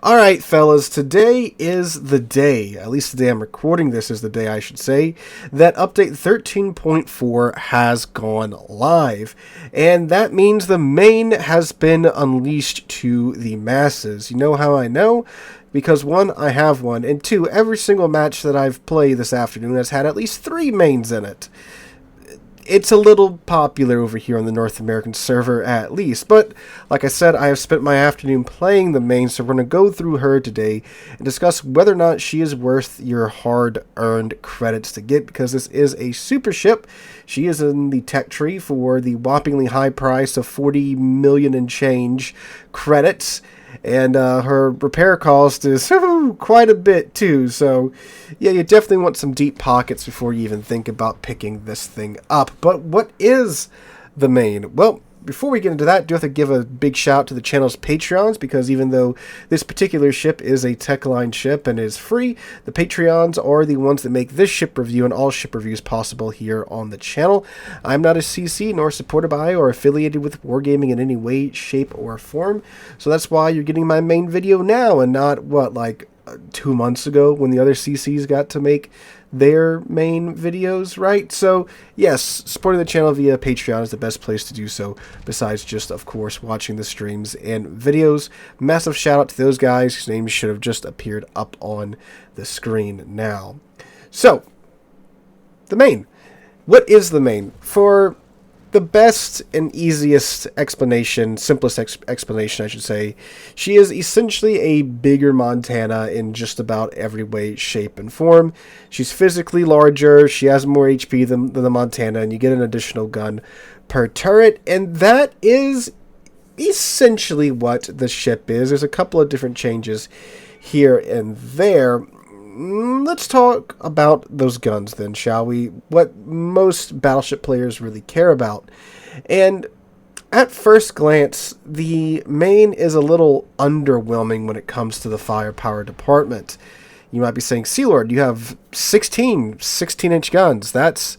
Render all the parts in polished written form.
Alright, fellas, today is the day, at least the day I'm recording this is the day I should say, that update 13.4 has gone live. And that means the Maine has been unleashed to the masses. You know how I know? Because one, I have one, and two, every single match that I've played this afternoon has had at least 3 mains in it. It's a little popular over here on the North American server, at least. But, like I said, I have spent my afternoon playing the main, so we're going to go through her today and discuss whether or not she is worth your hard-earned credits to get, because this is a super ship. She is in the tech tree for the whoppingly high price of 40 million and change credits. And her repair cost is quite a bit too, so yeah, you definitely want some deep pockets before you even think about picking this thing up. But what is the Maine? Well, before we get into that, I do have to give a big shout to the channel's Patreons, because even though this particular ship is a Techline ship and is free, the Patreons are the ones that make this ship review and all ship reviews possible here on the channel. I'm not a CC, nor supported by or affiliated with Wargaming in any way, shape, or form, so that's why you're getting my main video now and not, what, like 2 months ago when the other CCs got to make their main videos, right? So yes, supporting the channel via Patreon is the best place to do so, besides just, of course, watching the streams and videos. Massive shout out to those guys whose names should have just appeared up on the screen now. So, the Maine. What is the Maine? For the best and easiest explanation, simplest explanation I should say, she is essentially a bigger Montana in just about every way, shape, and form. She's physically larger, she has more HP than the Montana, and you get an additional gun per turret, and that is essentially what the ship is. There's a couple of different changes here and there. Let's talk about those guns then, shall we? What most Battleship players really care about. And at first glance, the Maine is a little underwhelming when it comes to the firepower department. You might be saying, Sealord, you have 16-inch guns. That's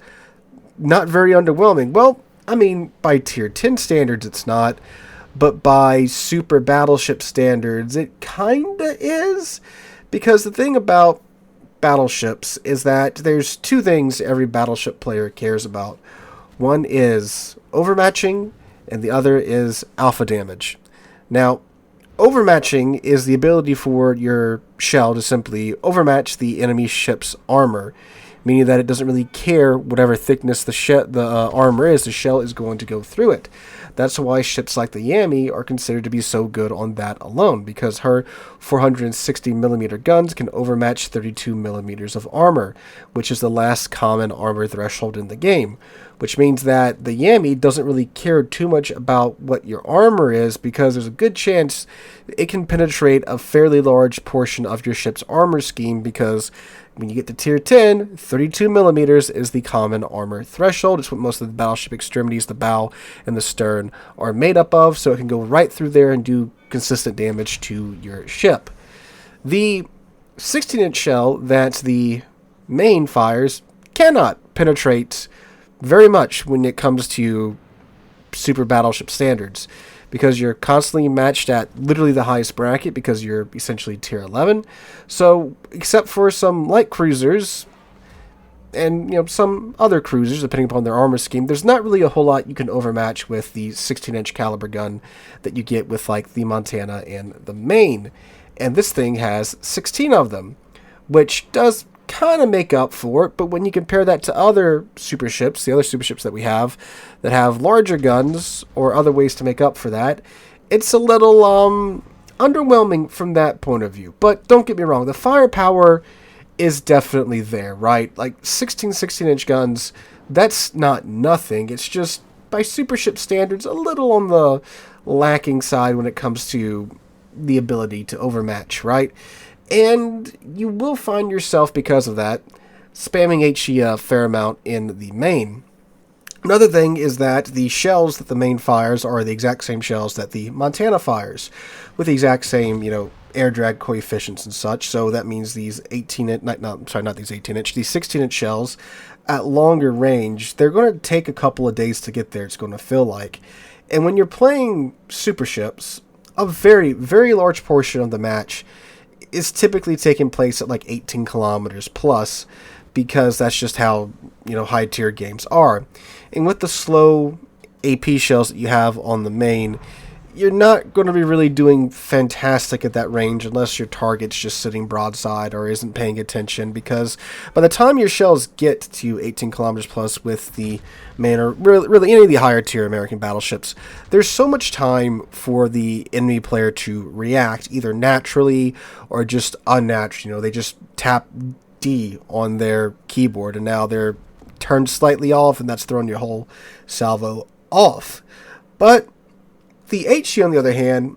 not very underwhelming. Well, I mean, by tier 10 standards, it's not. But by super battleship standards, it kinda is. Because the thing about battleships is that there's 2 things every battleship player cares about. One is overmatching, and the other is alpha damage. Now, overmatching is the ability for your shell to simply overmatch the enemy ship's armor, meaning that it doesn't really care whatever thickness the armor is, the shell is going to go through it. That's why ships like the Yami are considered to be so good on that alone, because her 460mm guns can overmatch 32mm of armor, which is the last common armor threshold in the game, which means that the Yami doesn't really care too much about what your armor is, because there's a good chance it can penetrate a fairly large portion of your ship's armor scheme, because when you get to tier 10, 32mm is the common armor threshold. It's what most of the battleship extremities, the bow and the stern, are made up of, so it can go right through there and do consistent damage to your ship. The 16-inch shell that the Maine fires cannot penetrate very much when it comes to super battleship standards, because you're constantly matched at literally the highest bracket, because you're essentially tier 11. So, except for some light cruisers and, some other cruisers, depending upon their armor scheme, there's not really a whole lot you can overmatch with the 16-inch caliber gun that you get with, like, the Montana and the Maine. And this thing has 16 of them, which does kind of make up for it, but when you compare that to other super ships, the other super ships that we have that have larger guns or other ways to make up for that, it's a little underwhelming from that point of view. But don't get me wrong, the firepower is definitely there, right? Like 16-inch guns, that's not nothing. It's just, by super ship standards, a little on the lacking side when it comes to the ability to overmatch, right? And you will find yourself, because of that, spamming HE a fair amount in the Maine. Another thing is that the shells that the Maine fires are the exact same shells that the Montana fires, with the exact same, air drag coefficients and such. So that means these 18-inch, not these 18-inch, these 16-inch shells at longer range, they're going to take a couple of days to get there, it's going to feel like. And when you're playing super ships, a very, very large portion of the match is typically taking place at like 18 kilometers plus, because that's just how, high tier games are. And with the slow AP shells that you have on the Maine, you're not going to be really doing fantastic at that range unless your target's just sitting broadside or isn't paying attention, because by the time your shells get to 18 kilometers plus with the Maine, or really any of the higher tier American battleships, there's so much time for the enemy player to react, either naturally or just unnaturally. They just tap D on their keyboard and now they're turned slightly off, and that's throwing your whole salvo off. But the HE, on the other hand,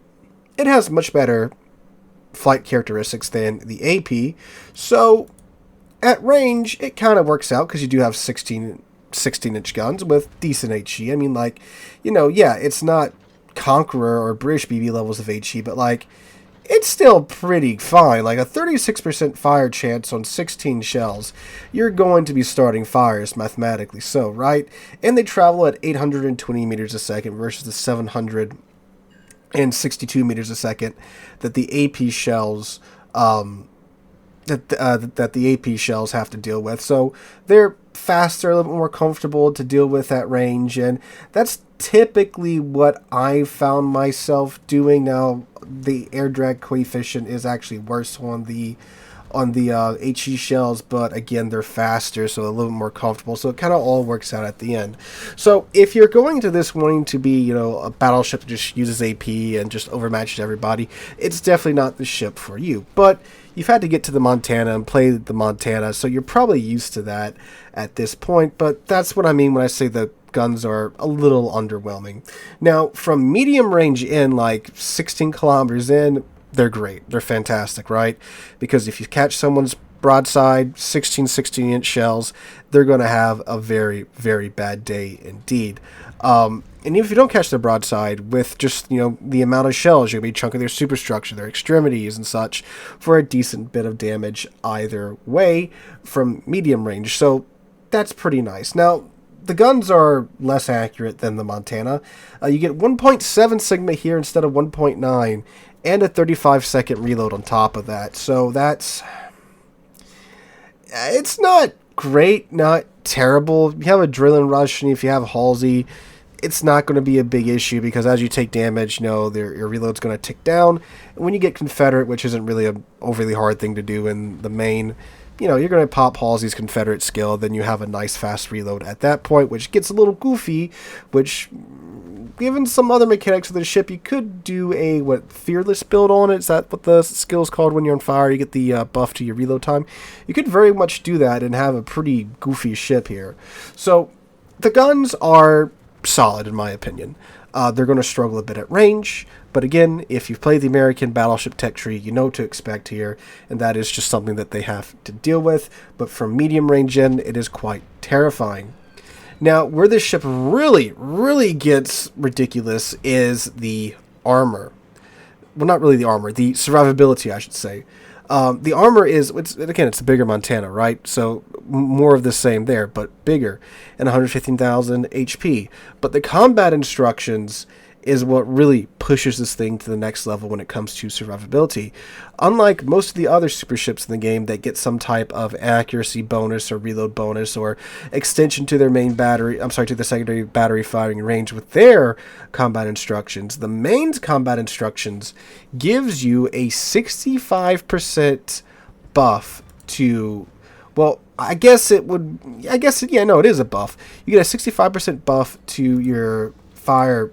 it has much better flight characteristics than the AP. So at range, it kind of works out because you do have 16-inch guns with decent HE. I mean, it's not Conqueror or British BB levels of HE, but it's still pretty fine. Like a 36% fire chance on 16 shells, you're going to be starting fires mathematically so, right? And they travel at 820 meters a second versus the 762 meters a second that the AP shells that the AP shells have to deal with. So they're faster, a little bit more comfortable to deal with at range, and that's typically what I found myself doing. Now, the air drag coefficient is actually worse on the HE shells, but again, they're faster, so a little more comfortable. So it kind of all works out at the end. So if you're going to this wanting to be, a battleship that just uses AP and just overmatches everybody, it's definitely not the ship for you. But you've had to get to the Montana and play the Montana, so you're probably used to that at this point. But that's what I mean when I say the guns are a little underwhelming. Now, from medium range in, like 16 kilometers in, they're great. They're fantastic, right? Because if you catch someone's broadside, 16-inch shells, they're going to have a very, very bad day indeed. And even if you don't catch their broadside, with just, the amount of shells, you're going to be chunking their superstructure, their extremities and such, for a decent bit of damage either way from medium range. So that's pretty nice. Now, the guns are less accurate than the Montana. You get 1.7 Sigma here instead of 1.9, and a 35-second reload on top of that. So it's not great, not terrible. If you have Adrenaline Rush, and if you have Halsey, it's not going to be a big issue, because as you take damage, your reload's going to tick down. And when you get Confederate, which isn't really an overly hard thing to do in the Maine, you're going to pop Halsey's Confederate skill, then you have a nice fast reload at that point, which gets a little goofy, which, given some other mechanics of the ship, you could do a, Fearless build on it. Is that what the skill's called when you're on fire? You get the buff to your reload time. You could very much do that and have a pretty goofy ship here. So the guns are solid, in my opinion. They're going to struggle a bit at range, but again, if you've played the American Battleship tech tree, you know what to expect here, and that is just something that they have to deal with. But from medium range in, it is quite terrifying. Now, where this ship really, really gets ridiculous is the armor. Well, not really the armor, the survivability, I should say. The armor is, it's a bigger Montana, right? So more of the same there, but bigger, and 115,000 HP. But the combat instructions is what really pushes this thing to the next level when it comes to survivability. Unlike most of the other super ships in the game that get some type of accuracy bonus or reload bonus or extension to their main battery, to the secondary battery firing range with their combat instructions, the Maine's combat instructions gives you a 65% buff to, it is a buff. You get a 65% buff to your fire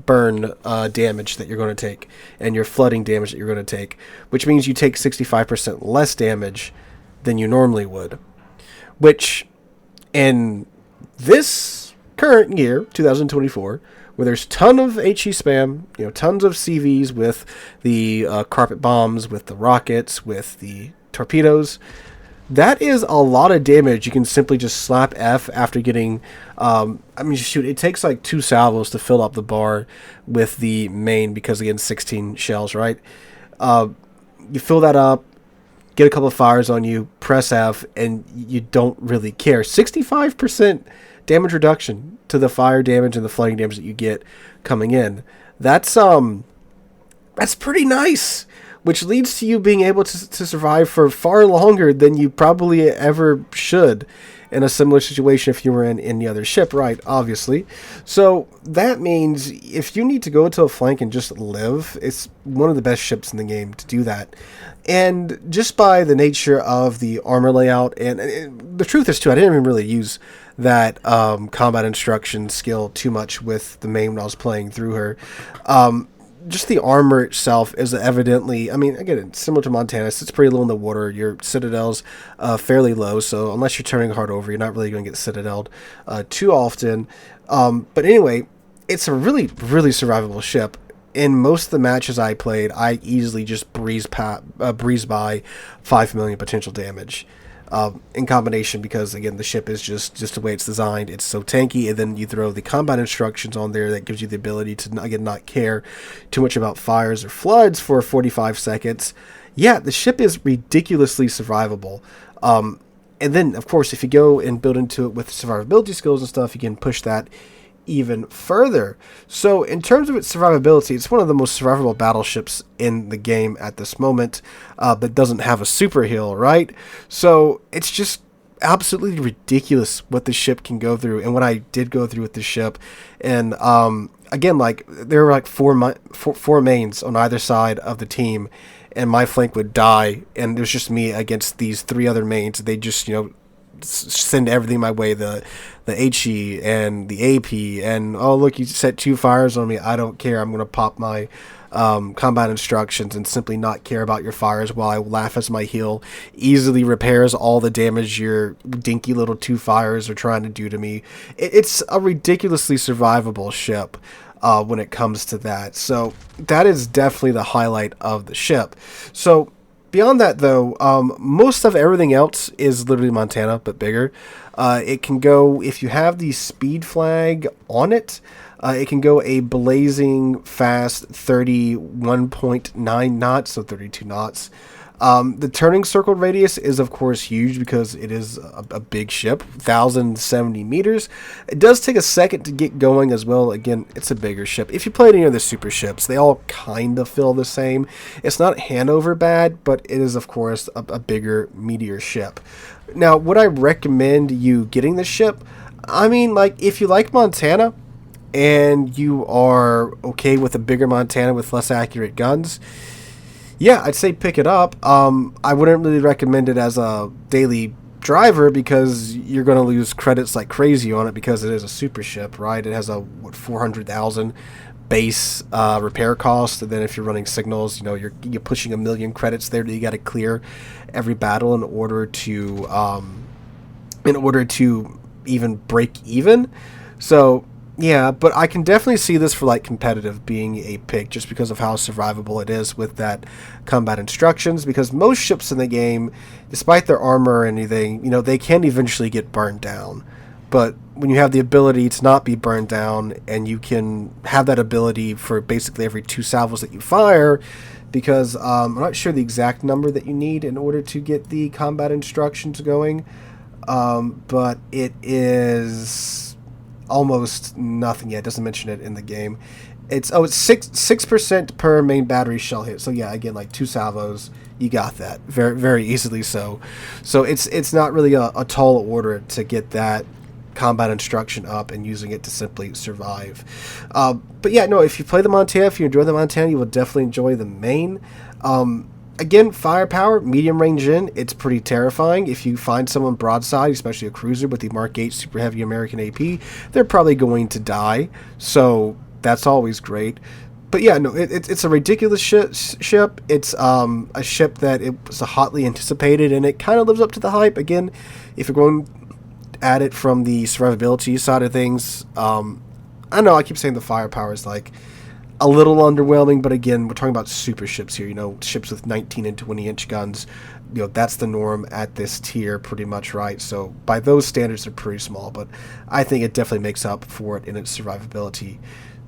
burn damage that you're going to take, and your flooding damage that you're going to take, which means you take 65% less damage than you normally would, which in this current year, 2024, where there's ton of HE spam, tons of CVs with the carpet bombs, with the rockets, with the torpedoes, that is a lot of damage. You can simply just slap F after getting, it takes like 2 salvos to fill up the bar with the Maine, because again, 16 shells, right? You fill that up, get a couple of fires on you, press F, and you don't really care. 65% damage reduction to the fire damage and the flooding damage that you get coming in. That's That's pretty nice, which leads to you being able to survive for far longer than you probably ever should in a similar situation if you were in any other ship, right? Obviously. So that means if you need to go to a flank and just live, it's one of the best ships in the game to do that. And just by the nature of the armor layout, and the truth is too, I didn't even really use that combat instruction skill too much with the Maine when I was playing through her. Just the armor itself is evidently, I mean, again, it's similar to Montana. It's pretty low in the water. Your citadel's fairly low, so unless you're turning hard over, you're not really going to get citadeled too often. But anyway, it's a really, really survivable ship. In most of the matches I played, I easily just breeze by 5 million potential damage. In combination, because again the ship is just the way it's designed, it's so tanky, and then you throw the combat instructions on there that gives you the ability to again not care too much about fires or floods for 45 seconds. Yeah, the ship is ridiculously survivable. And then of course if you go and build into it with survivability skills and stuff, you can push that even further. So in terms of its survivability, it's one of the most survivable battleships in the game at this moment, but doesn't have a super heal, right? So it's just absolutely ridiculous what the ship can go through, and what I did go through with the ship. And again, like there were like four mains on either side of the team, and my flank would die, and it was just me against these three other mains. They just, send everything my way, the HE and the AP, and oh look, you set 2 fires on me, I don't care, I'm gonna pop my combat instructions and simply not care about your fires while I laugh as my heal easily repairs all the damage your dinky little 2 fires are trying to do to me. It's a ridiculously survivable ship when it comes to that. So that is definitely the highlight of the ship. So beyond that, though, most of everything else is literally Montana, but bigger. It can go, if you have the speed flag on it, it can go a blazing fast 31.9 knots, so 32 knots. The turning circle radius is, of course, huge because it is a big ship, 1,070 meters. It does take a second to get going as well. Again, it's a bigger ship. If you play any of the super ships, they all kind of feel the same. It's not Hanover bad, but it is, of course, a bigger, meatier ship. Now, would I recommend you getting this ship? I mean, like, if you like Montana and you are okay with a bigger Montana with less accurate guns, yeah, I'd say pick it up. I wouldn't really recommend it as a daily driver because you're going to lose credits like crazy on it because it is a super ship, right? It has a 400,000 base repair cost, and then if you're running signals, you're pushing 1 million credits there that you got to clear every battle in order to even break even. So yeah, but I can definitely see this for like competitive being a pick just because of how survivable it is with that combat instructions, because most ships in the game, despite their armor or anything, they can eventually get burned down. But when you have the ability to not be burned down, and you can have that ability for basically every 2 salvos that you fire, because I'm not sure the exact number that you need in order to get the combat instructions going, but it is almost nothing. Yeah, it doesn't mention it in the game. It's 6% per main battery shell hit. So yeah, again, like 2 salvos, you got that very, very easily. So it's not really a tall order to get that combat instruction up and using it to simply survive. But yeah, no, if you play the Montana, if you enjoy the Montana, you will definitely enjoy the Maine. Again, firepower, medium range in, it's pretty terrifying. If you find someone broadside, especially a cruiser with the Mark 8 super heavy American AP, they're probably going to die. So that's always great. But yeah, no, it's a ridiculous ship. It's a ship that it was hotly anticipated, and it kind of lives up to the hype. Again, if you're going at it from the survivability side of things, I know I keep saying the firepower is like a little underwhelming, but again, we're talking about super ships here, ships with 19 and 20 inch guns. That's the norm at this tier pretty much, right? So by those standards, they're pretty small, but I think it definitely makes up for it in its survivability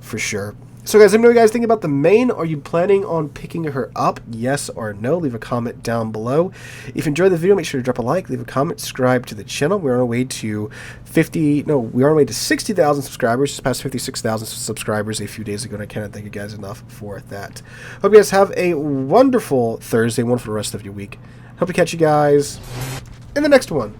for sure. So guys, let me know what you guys think about the Maine. Are you planning on picking her up? Yes or no? Leave a comment down below. If you enjoyed the video, make sure to drop a like, leave a comment, subscribe to the channel. We're on our way to 60,000 subscribers. Just past 56,000 subscribers a few days ago, and I cannot thank you guys enough for that. Hope you guys have a wonderful Thursday, one for the rest of your week. Hope to catch you guys in the next one.